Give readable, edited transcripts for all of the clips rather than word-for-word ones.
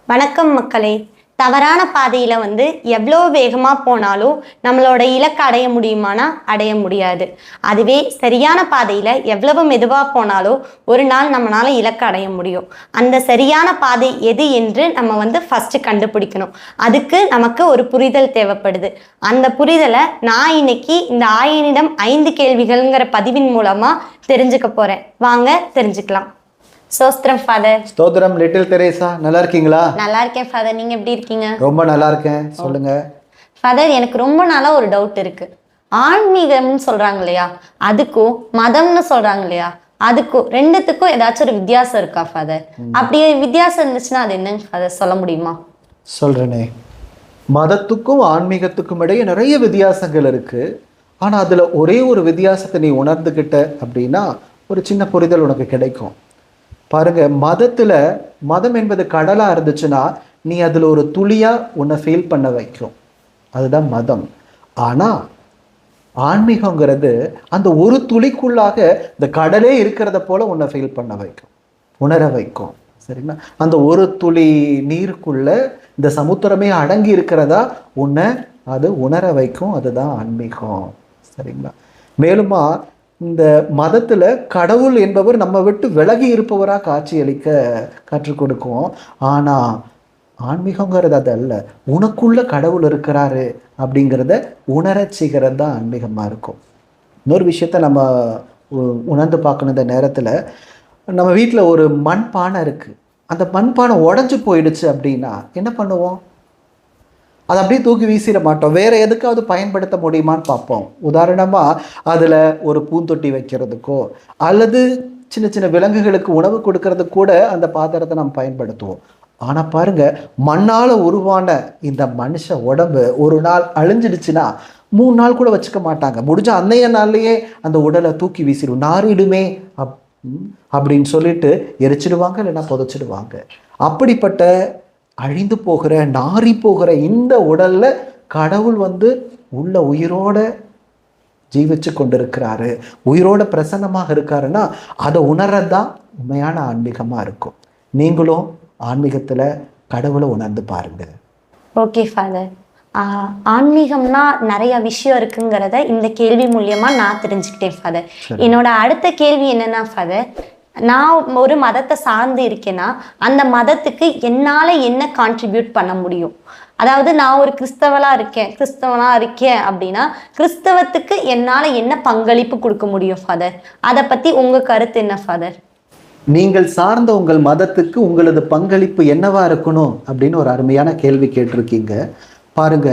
வணக்கம் மக்களே. தவறான பாதையில் எவ்வளோ வேகமாக போனாலும் நம்மளோட இலக்கை அடைய முடியுமானா அடைய முடியாது. அதுவே சரியான பாதையில் எவ்வளவு மெதுவாக போனாலும் ஒரு நாள் நம்மளால் இலக்கை அடைய முடியும். அந்த சரியான பாதை எது என்று நம்ம ஃபஸ்ட்டு கண்டுபிடிக்கணும். அதுக்கு நமக்கு ஒரு புரிதல் தேவைப்படுது. அந்த புரிதலை நான் இன்னைக்கு இந்த 5 கேள்விகள்ங்கிற பதிவின் மூலமாக தெரிஞ்சுக்க போகிறேன். வாங்க தெரிஞ்சுக்கலாம். சோஸ்திரம் ஃபாதர். ஸ்தோத்திரம் லிட்டில் தெரேசா. நல்லா இருக்கீங்களா? நல்லா இருக்கேன் ஃபாதர். நீங்க எப்படி இருக்கீங்க? ரொம்ப நல்லா இருக்கேன். சொல்லுங்க ஃபாதர். எனக்கு ரொம்ப நாளா ஒரு டவுட் இருக்கு. ஆன்மீகம்னு சொல்றாங்க இல்லையா, அதுக்கும் மதம்னு சொல்றாங்க இல்லையா, அதுக்கும் ரெண்டுத்துக்கும் ஏதாச்சும் ஒரு வித்தியாசம் இருக்கா ஃபாதர்? அப்படியே வித்தியாசம் இருந்துச்சுன்னா அது என்னன்னு ஃபாதர் சொல்ல முடியுமா? சொல்றேனே. மதத்துக்கும் ஆன்மீகத்துக்கும் இடையே நிறைய வித்தியாசங்கள் இருக்கு. ஆனா அதுல ஒரே ஒரு வித்தியாசத்தை நீ உணர்ந்துகிட்ட அப்படின்னா ஒரு சின்ன புரிதல் உனக்கு கிடைக்கும். பாருங்க, மதம் என்பது கடலா இருந்துச்சுன்னா நீ அதுல ஒரு துளியா உன்னை ஃபீல் பண்ண வைக்கும். அதுதான் மதம். ஆனா ஆன்மீகங்கிறது அந்த ஒரு துளிக்குள்ளாக இந்த கடலே இருக்கிறத போல உன்னை ஃபீல் பண்ண வைக்கும், உணர வைக்கும். சரிங்களா? அந்த ஒரு துளி நீருக்குள்ள இந்த சமுத்திரமே அடங்கி இருக்கிறதா உன்னை அது உணர வைக்கும். அதுதான் ஆன்மீகம். சரிங்களா? மேலுமா இந்த மதத்துல கடவுள் என்பவர் நம்ம விட்டு விலகி இருப்பவராக காட்சியளிக்க கற்றுக் கொடுக்கும். ஆனா ஆன்மீகங்கிறது அது அல்ல. உனக்குள்ள கடவுள் இருக்கிறாரு அப்படிங்கிறத உணரச்சிக்கிறது தான் ஆன்மீகமா இருக்கும். இன்னொரு விஷயத்த நம்ம உணர்ந்து பார்க்கணும். இந்த நேரத்துல நம்ம வீட்டுல ஒரு மண்பானை இருக்கு. அந்த மண்பானை உடைஞ்சு போயிடுச்சு அப்படின்னா என்ன பண்ணுவோம்? அதை அப்படியே தூக்கி வீசிட மாட்டோம். வேற எதுக்காவது பயன்படுத்த முடியுமான்னு பார்ப்போம். உதாரணமா அதுல ஒரு பூந்தொட்டி வைக்கிறதுக்கோ அல்லது சின்ன சின்ன விலங்குகளுக்கு உணவு கொடுக்கறதுக்கு கூட அந்த பாத்திரத்தை நம்ம பயன்படுத்துவோம். ஆனா பாருங்க, மண்ணால உருவான இந்த மனுஷ உடம்பு ஒரு நாள் அழிஞ்சிடுச்சுன்னா 3 நாள் கூட வச்சுக்க மாட்டாங்க. முடிஞ்ச அன்னைய நாள்லயே அந்த உடலை தூக்கி வீசிடும். நாரிடுமே அப்படின்னு சொல்லிட்டு எரிச்சிடுவாங்க, இல்லைன்னா புதைச்சிடுவாங்க. அப்படிப்பட்ட அழிந்து போகிற நாரி போகிற இந்த உடல்ல கடவுள் உள்ள உயிரோட ஜீவிச்சு கொண்டிருக்கிறாரு, உயிரோட பிரசன்னமாக இருக்காருன்னா அதை உணர்றதுதான் உண்மையான ஆன்மீகமா இருக்கும். நீங்களும் ஆன்மீகத்துல கடவுளை உணர்ந்து பாருங்க. Okay father. ஆன்மீகம்னா நிறைய விஷயம் இருக்குங்கிறத இந்த கேள்வி மூலியமா நான் தெரிஞ்சுக்கிட்டேன் ஃபாதர். என்னோட அடுத்த கேள்வி என்னன்னா ஃபாதர், நான் ஒரு மதத்தை சார்ந்து இருக்கேன்னா அந்த மதத்துக்கு என்னால் என்ன கான்ட்ரிபியூட் பண்ண முடியும்? அதாவது நான் ஒரு கிறிஸ்தவனா இருக்கேன் அப்படின்னா கிறிஸ்தவத்துக்கு என்னால் என்ன பங்களிப்பு கொடுக்க முடியும் ஃபாதர்? அதை பற்றி உங்கள் கருத்து என்ன ஃபாதர்? நீங்கள் சார்ந்த உங்கள் மதத்துக்கு உங்களது பங்களிப்பு என்னவா இருக்கணும் அப்படின்னு ஒரு அருமையான கேள்வி கேட்டிருக்கீங்க. பாருங்க,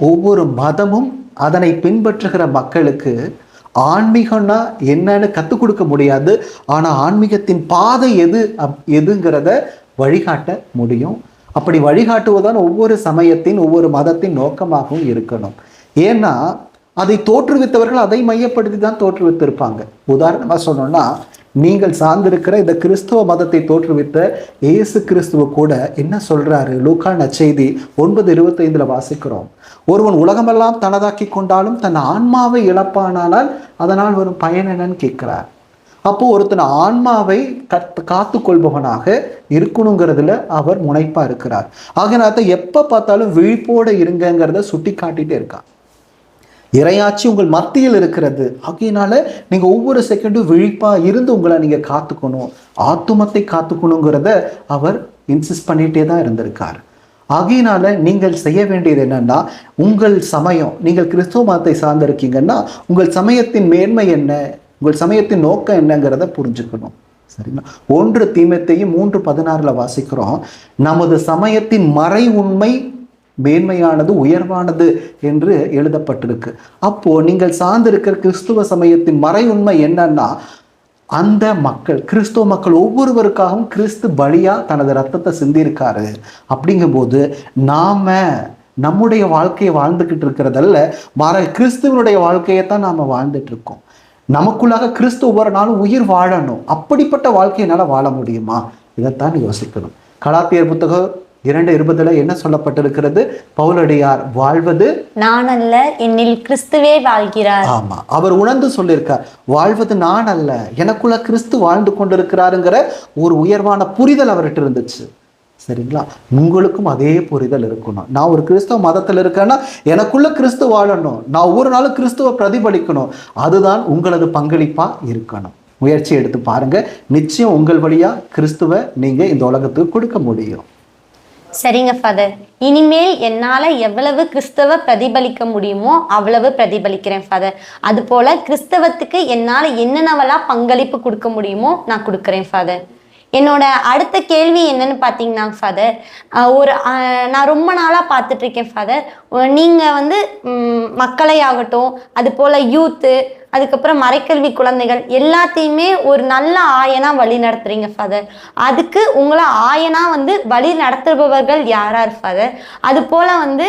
ஒவ்வொரு மதமும் அதனை பின்பற்றுகிற மக்களுக்கு ஆன்மீகம்னா என்னன்னு கற்றுக் கொடுக்க முடியாது. ஆனால் ஆன்மீகத்தின் பாதை எதுங்கிறத வழிகாட்ட முடியும். அப்படி வழிகாட்டுவதான் ஒவ்வொரு சமயத்தின் ஒவ்வொரு மதத்தின் நோக்கமாகவும் இருக்கணும். ஏன்னா அதை தோற்றுவித்தவர்கள் அதை மையப்படுத்தி தான் தோற்றுவித்திருப்பாங்க. உதாரணமாக சொன்னோம்னா, நீங்கள் சார்ந்திருக்கிற இந்த கிறிஸ்துவ மதத்தை தோற்றுவித்த இயேசு கிறிஸ்துவ கூட என்ன சொல்றாரு? லூக்கா நற்செய்தி 9:25 வாசிக்கிறோம். ஒருவன் உலகமெல்லாம் தனதாக்கி கொண்டாலும் தன் ஆன்மாவை இழப்பானால் அதனால் வரும் பயன் என்னன்னு கேட்கிறார். அப்போ ஒருத்தன் ஆன்மாவை காத்து கொள்பவனாக இருக்கணுங்கிறதுல அவர் முனைப்பா இருக்கிறார். ஆகினாத்த எப்ப பார்த்தாலும் விழிப்போட இருங்கிறத சுட்டி காட்டிட்டே இருக்கார். இறையாட்சி உங்கள் மத்தியில் இருக்கிறது. ஆகையினால நீங்க ஒவ்வொரு செகண்டும் விழிப்பா இருந்து உங்களை நீங்க காத்துக்கணும், ஆத்துமத்தை காத்துக்கணுங்கிறத அவர் இன்சிஸ்ட் பண்ணிட்டே தான் இருந்திருக்கார். ஆகையினால நீங்கள் செய்ய வேண்டியது என்னன்னா, உங்கள் சமயம், நீங்கள் கிறிஸ்துவ மதத்தை சார்ந்திருக்கீங்கன்னா உங்கள் சமயத்தின் மேன்மை என்ன, உங்கள் சமயத்தின் நோக்கம் என்னங்கிறத புரிஞ்சுக்கணும். சரிங்களா? 1 தீமோத்தேயு 3:16 வாசிக்கிறோம். நமது சமயத்தின் மறை உண்மை மேன்மையானது, உயர்வானது என்று எழுதப்பட்டிருக்கு. அப்போ நீங்கள் சார்ந்திருக்கிற கிறிஸ்துவ சமயத்தின் மறை உண்மை என்னன்னா, அந்த மக்கள், கிறிஸ்துவ மக்கள் ஒவ்வொருவருக்காகவும் கிறிஸ்து பலியா தனது ரத்தத்தை சிந்திருக்காரு. அப்படிங்கும்போது நாம நம்முடைய வாழ்க்கையை வாழ்ந்துகிட்டு இருக்கிறதல்ல, கிறிஸ்துவனுடைய வாழ்க்கையை தான் நாம வாழ்ந்துட்டு இருக்கோம். நமக்குள்ளாக கிறிஸ்து ஒவ்வொரு நாளும் உயிர் வாழணும். அப்படிப்பட்ட வாழ்க்கையினால வாழ முடியுமா? இதைத்தான் யோசிக்கணும். கலாத்தியர் புத்தகம் 2:20 என்ன சொல்லப்பட்டிருக்கிறது? பவுலடியார் வாழ்வது நான் அல்ல, என்னில் கிறிஸ்துவே வாழ்கிறார். ஆமா, அவர் உணர்ந்து சொல்லியிருக்கார், வாழ்வது நான் அல்ல, எனக்குள்ள கிறிஸ்து வாழ்ந்து கொண்டிருக்கிறாருங்கிற ஒரு உயர்வான புரிதல் அவர்கிட்ட இருந்துச்சு. சரிங்களா? உங்களுக்கும் அதே புரிதல் இருக்கணும். நான் ஒரு கிறிஸ்தவ மதத்தில் இருக்கேன்னா எனக்குள்ள கிறிஸ்து வாழணும், நான் ஒவ்வொரு நாளும் கிறிஸ்துவ பிரதிபலிக்கணும். அதுதான் உங்களது பங்களிப்பா இருக்கணும். முயற்சி எடுத்து பாருங்க, நிச்சயம் உங்கள் வழியா கிறிஸ்துவ நீங்க இந்த உலகத்துக்கு கொடுக்க முடியும். சரிங்க ஃபாதர், இனிமேல் என்னால் எவ்வளவு கிறிஸ்தவ பிரதிபலிக்க முடியுமோ அவ்வளவு பிரதிபலிக்கிறேன் ஃபாதர். அதுபோல் கிறிஸ்தவத்துக்கு என்னால் என்னென்னவெல்லாம் பங்களிப்பு கொடுக்க முடியுமோ நான் கொடுக்குறேன் ஃபாதர். என்னோட அடுத்த கேள்வி என்னன்னு பார்த்தீங்கன்னா ஃபாதர், நான் ரொம்ப நாளாக பார்த்துட்ருக்கேன் ஃபாதர், நீங்கள் வந்து மக்களை ஆகட்டும், அது போல் யூத்து, அதுக்கப்புறம் மறைக்கல்வி குழந்தைகள் எல்லாத்தையுமே ஒரு நல்ல ஆயனா வழி நடத்துறீங்க ஃபாதர். அதுக்கு உங்களை ஆயனா வந்து வழி நடத்துபவர்கள் யாரார் ஃபாதர்? அது போல் வந்து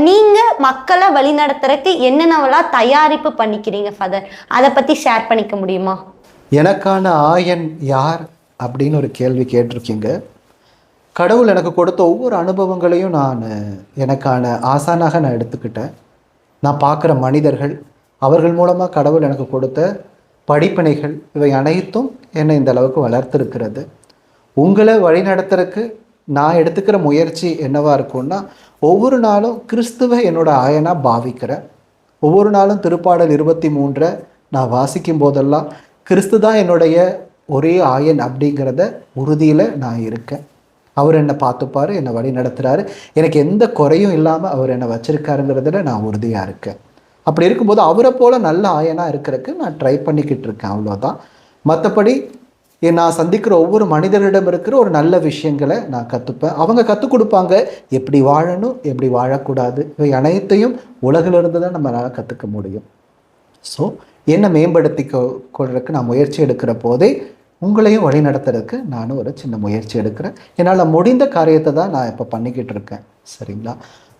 நீங்கள் மக்களை வழி நடத்துறதுக்கு என்னென்னவெல்லாம் தயாரிப்பு பண்ணிக்கிறீங்க ஃபாதர்? அதை பற்றி ஷேர் பண்ணிக்க முடியுமா? எனக்கான ஆயன் யார் அப்படின்னு ஒரு கேள்வி கேட்டிருக்கீங்க. கடவுள் எனக்கு கொடுத்த ஒவ்வொரு அனுபவங்களையும் நான் எனக்கான ஆசானாக நான் எடுத்துக்கிட்டேன். நான் பார்க்குற மனிதர்கள், அவர்கள் மூலமாக கடவுள் எனக்கு கொடுத்த படிப்பினைகள், இவை அனைத்தும் என்னை இந்த அளவுக்கு வளர்த்துருக்கிறது. உங்களை வழிநடத்துறதுக்கு நான் எடுத்துக்கிற முயற்சி என்னவாக இருக்கும்னா, ஒவ்வொரு நாளும் கிறிஸ்துவை என்னோட ஆயனாக பாவிக்கிறேன். ஒவ்வொரு நாளும் திருப்பாடல் 23 நான் வாசிக்கும் போதெல்லாம் கிறிஸ்து தான் என்னுடைய ஒரே ஆயன் அப்படிங்கிறத உறுதியில் நான் இருக்கேன். அவர் என்னை பார்த்துப்பார், என்னை வழி நடத்துகிறாரு, எனக்கு எந்த குறையும் இல்லாமல் அவர் என்னை வச்சுருக்காருங்கிறதுல நான் உறுதியாக இருக்கேன். அப்படி இருக்கும்போது அவரை போல் நல்ல ஆயனாக இருக்கிறதுக்கு நான் ட்ரை பண்ணிக்கிட்டு இருக்கேன், அவ்வளோதான். மற்றபடி நான் சந்திக்கிற ஒவ்வொரு மனிதர்களிடம் இருக்கிற ஒரு நல்ல விஷயங்களை நான் கற்றுப்பேன். அவங்க கற்றுக் கொடுப்பாங்க எப்படி வாழணும், எப்படி வாழக்கூடாது, இவை அனைத்தையும் உலகிலிருந்து தான் நம்மளால் கற்றுக்க முடியும். ஸோ என்னை மேம்படுத்தி கொள்றதுக்கு நான் முயற்சி எடுக்கிற போதே உங்களையும் வழி நடத்துறதுக்கு நானும் ஒரு சின்ன முயற்சி எடுக்கிறேன். என்னால் முடிந்த காரியத்தை தான் நான் இப்போ பண்ணிக்கிட்டு இருக்கேன். சரிங்களா?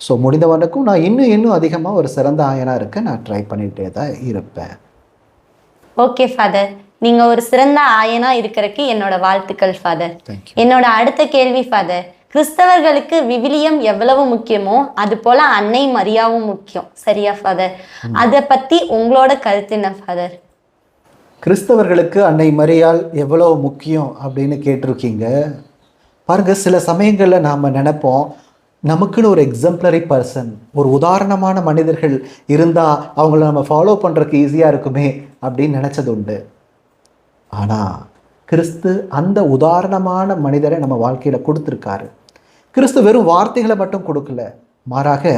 ஸோ முடிந்தவனுக்கும் நான் இன்னும் அதிகமாக ஒரு சிறந்த ஆயனாக இருக்க நான் ட்ரை பண்ணிகிட்டே தான் இருப்பேன். ஓகே ஃபாதர், நீங்கள் ஒரு சிறந்த ஆயனா இருக்கிறதுக்கு என்னோட வாழ்த்துக்கள் ஃபாதர். என்னோட அடுத்த கேள்வி ஃபாதர், கிறிஸ்தவர்களுக்கு விவிலியம் எவ்வளவு முக்கியமோ அது போல அன்னை மரியாவும் முக்கியம், சரியா ஃபாதர்? அதை பற்றி உங்களோட கருத்து என்ன ஃபாதர்? கிறிஸ்தவர்களுக்கு அன்னை மரியாள் எவ்வளோ முக்கியம் அப்படின்னு கேட்டிருக்கீங்க. பாருங்க, சில சமயங்களில் நாம் நினைப்போம் நமக்குன்னு ஒரு எக்ஸம்ப்ளரி பர்சன், ஒரு உதாரணமான மனிதர்கள் இருந்தால் அவங்கள நம்ம ஃபாலோ பண்ணுறதுக்கு ஈஸியாக இருக்குமே அப்படின்னு நினச்சது உண்டு. ஆனால் கிறிஸ்து அந்த உதாரணமான மனிதரை நம்ம வாழ்க்கையில் கொடுத்துருக்காரு. கிறிஸ்து வெறும் வார்த்தைகளை மட்டும் கொடுக்கல, மாறாக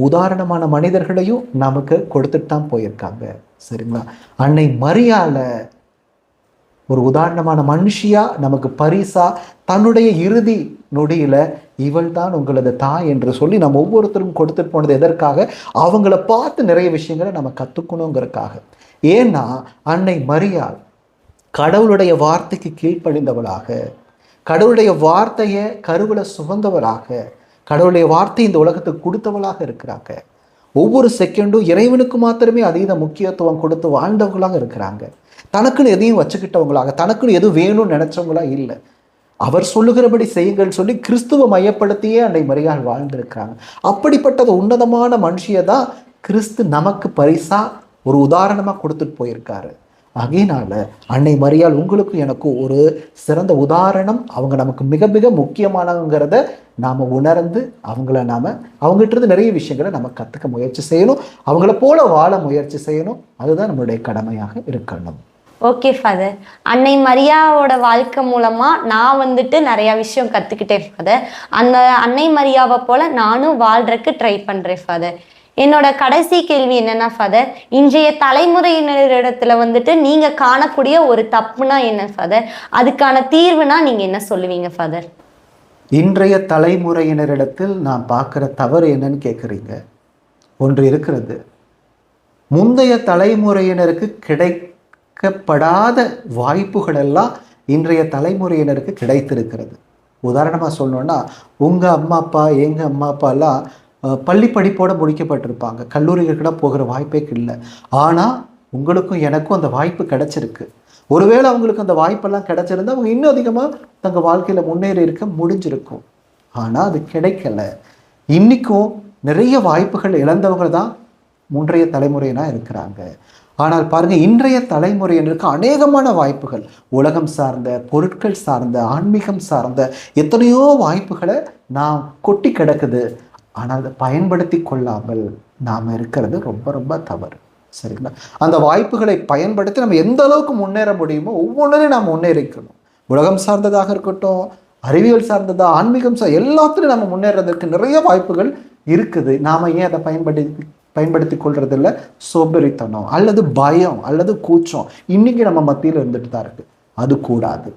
உதாரணமான மனிதர்களையும் நமக்கு கொடுத்துட்டு தான் போயிருக்காங்க. சரிங்களா? அன்னை மரியாள ஒரு உதாரணமான மனுஷியா நமக்கு பரிசா தன்னுடைய இறுதி நொடியில இவள் தான் உங்களது தாய் என்று சொல்லி நம்ம ஒவ்வொருத்தரும் கொடுத்துட்டு போனது எதற்காக? அவங்கள பார்த்து நிறைய விஷயங்களை நம்ம கற்றுக்கணுங்கிறதுக்காக. ஏன்னா அன்னை மரியாள் கடவுளுடைய வார்த்தைக்கு கீழ்ப்படிந்தவளாக, கடவுளுடைய வார்த்தையை கருவில சுமந்தவளாக, கடவுளுடைய வார்த்தை இந்த உலகத்துக்கு கொடுத்தவளாக இருக்கிறாங்க. ஒவ்வொரு செகண்டும் இறைவனுக்கு மாத்திரமே அதீத முக்கியத்துவம் கொடுத்து வாழ்ந்தவங்களாக இருக்கிறாங்க. தனக்குன்னு எதையும் வச்சுக்கிட்டவங்களாக, தனக்குன்னு எதுவும் வேணும்னு நினைச்சவங்களா இல்லை. அவர் சொல்லுகிறபடி செய்யுங்கள் சொல்லி கிறிஸ்துவ மையப்படுத்தியே அன்னை மரியாள் வாழ்ந்திருக்கிறாங்க. அப்படிப்பட்டது உன்னதமான மனுஷியை தான் கிறிஸ்து நமக்கு பரிசா ஒரு உதாரணமாக கொடுத்துட்டு போயிருக்காரு. ஆகையினால அன்னை மரியாள் உங்களுக்கும் எனக்கும் ஒரு சிறந்த உதாரணம். அவங்க நமக்கு மிக மிக முக்கியமானவங்கிறத நாம் உணர்ந்து அவங்ககிட்ட நிறைய விஷயங்களை நம்ம கற்றுக்க முயற்சி செய்யணும். அவங்கள போல வாழ முயற்சி செய்யணும். அதுதான் நம்மளுடைய கடமையாக இருக்கணும். ஓகே ஃபாதர், அன்னை மரியாவோட வாழ்க்கை மூலமாக நான் நிறையா விஷயம் கற்றுக்கிட்டேன் ஃபாதர். அந்த அன்னை மரியாவை போல் நானும் வாழ்கிறதுக்கு ட்ரை பண்ணுறேன் ஃபாதர். என்னோட கடைசி கேள்வி என்னன்னா ஃபாதர், இன்றைய தலைமுறையினரிடத்துல நீங்கள் காணக்கூடிய ஒரு தப்புனா என்ன ஃபாதர்? அதுக்கான தீர்வுனா நீங்கள் என்ன சொல்லுவீங்க ஃபாதர்? இன்றைய தலைமுறையினரிடத்தில் நான் பார்க்குற தவறு என்னன்னு கேட்குறீங்க. ஒன்று இருக்கிறது, முந்தைய தலைமுறையினருக்கு கிடைக்கப்படாத வாய்ப்புகள் எல்லாம் இன்றைய தலைமுறையினருக்கு கிடைத்திருக்கிறது. உதாரணமாக சொல்லணுன்னா, உங்கள் அம்மா அப்பா எங்கள் அம்மா அப்பாலாம் பள்ளி படிப்போடு முடிக்கப்பட்டிருப்பாங்க, கல்லூரிகளுக்கு போகிற வாய்ப்பே இல்லை. ஆனால் உங்களுக்கும் எனக்கும் அந்த வாய்ப்பு கிடைச்சிருக்கு. ஒருவேளை அவங்களுக்கு அந்த வாய்ப்பெல்லாம் கிடைச்சிருந்தா அவங்க இன்னும் அதிகமாக தங்கள் வாழ்க்கையில் முன்னேறி இருக்க முடிஞ்சிருக்கும். ஆனால் அது கிடைக்கல. இன்றைக்கும் நிறைய வாய்ப்புகள் இழந்தவங்க தான் முன்றைய தலைமுறையினா இருக்கிறாங்க. ஆனால் பாருங்க, இன்றைய தலைமுறையினருக்கு அநேகமான வாய்ப்புகள், உலகம் சார்ந்த, பொருட்கள் சார்ந்த, ஆன்மீகம் சார்ந்த எத்தனையோ வாய்ப்புகளை நாம் கொட்டி கிடக்குது. ஆனால் அதை பயன்படுத்தி கொள்ளாமல் நாம் இருக்கிறது ரொம்ப ரொம்ப தவறு. சரிங்களா? அந்த வாய்ப்புகளை பயன்படுத்தி நம்ம எந்த அளவுக்கு முன்னேற முடியுமோ ஒவ்வொன்றையும் நாம் முன்னேறிக்கணும். உலகம் சார்ந்ததாக இருக்கட்டும், அறிவியல் சார்ந்ததா, ஆன்மீகம் எல்லாத்துலையும் நம்ம முன்னேறதுக்கு நிறைய வாய்ப்புகள் இருக்குது. நாம் ஏன் அதை பயன்படுத்தி கொள்றதில்ல? சோம்பேறித்தனம் அல்லது பயம் அல்லது கூச்சம் இன்னைக்கு நம்ம மத்தியில் இருந்துட்டு தான் இருக்கு. அது கூடாது.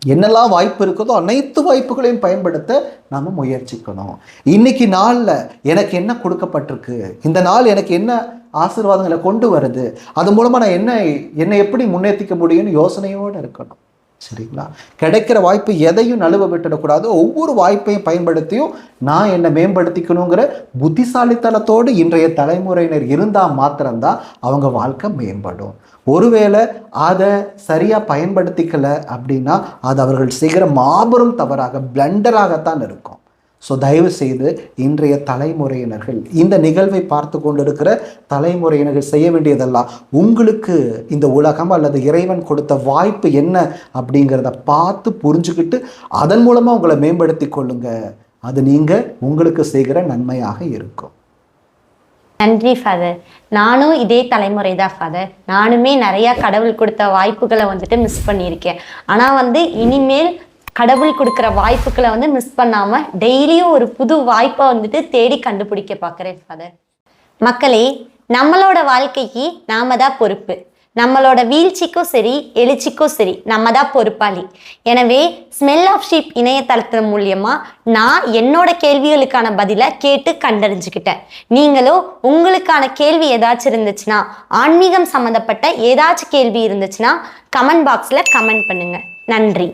என்னெல்லாம் வாய்ப்பு இருக்குதோ அனைத்து வாய்ப்புகளையும் பயன்படுத்த நாம முயற்சிக்கணும். இன்னைக்கு நாளில் எனக்கு என்ன கொடுக்கப்பட்டிருக்கு, இந்த நாள் எனக்கு என்ன ஆசீர்வாதங்களை கொண்டு வருது, அது மூலமா நான் என்னை எப்படி முன்னேற்றிக்க முடியும்னு யோசனையோடு இருக்கணும். சரிங்களா? கிடைக்கிற வாய்ப்பு எதையும் நழுவ விட்டுடக்கூடாது. ஒவ்வொரு வாய்ப்பையும் பயன்படுத்தியும் நான் என்னை மேம்படுத்திக்கணுங்கிற புத்திசாலித்தனத்தோடு இன்றைய தலைமுறையினர் இருந்தால் மாத்திரம்தான் அவங்க வாழ்க்கை மேம்படும். ஒருவேளை அதை சரியாக பயன்படுத்திக்கலை அப்படின்னா அது அவர்கள் செய்கிற மாபெரும் தவறாக, பிளண்டராகத்தான் இருக்கும். ஸோ தயவு செய்து இன்றைய தலைமுறையினர்கள், இந்த நிகழ்வை பார்த்து கொண்டிருக்கிற தலைமுறையினர்கள் செய்ய வேண்டியதெல்லாம், உங்களுக்கு இந்த உலகம் அல்லது இறைவன் கொடுத்த வாய்ப்பு என்ன அப்படிங்கிறத பார்த்து புரிஞ்சுக்கிட்டு அதன் மூலமாக உங்களை மேம்படுத்தி கொள்ளுங்க. அது நீங்கள் உங்களுக்கு செய்கிற நன்மையாக இருக்கும். நன்றி ஃபாதர். நானும் இதே தலைமுறை தான் ஃபாதர். நானுமே நிறையா கடவுள் கொடுத்த வாய்ப்புகளை மிஸ் பண்ணியிருக்கேன். ஆனால் இனிமேல் கடவுள் கொடுக்குற வாய்ப்புகளை மிஸ் பண்ணாமல் டெய்லியும் ஒரு புது வாய்ப்பை தேடி கண்டுபிடிக்க பார்க்குறேன் ஃபாதர். மக்களே, நம்மளோட வாழ்க்கைக்கு நாம தான் பொறுப்பு. நம்மளோட வீழ்ச்சிக்கும் சரி எழுச்சிக்கும் சரி நம்ம தான் பொறுப்பாளி. எனவே ஸ்மெல் ஆஃப் ஷீப் இணையதளத்தின் மூலியமாக நான் என்னோட கேள்விகளுக்கான பதிலை கேட்டு கண்டறிஞ்சுக்கிட்டேன். நீங்களும் உங்களுக்கான கேள்வி ஏதாச்சும் இருந்துச்சுன்னா, ஆன்மீகம் சம்மந்தப்பட்ட ஏதாச்சும் கேள்வி இருந்துச்சுன்னா கமெண்ட் பாக்ஸில் கமெண்ட் பண்ணுங்க. நன்றி.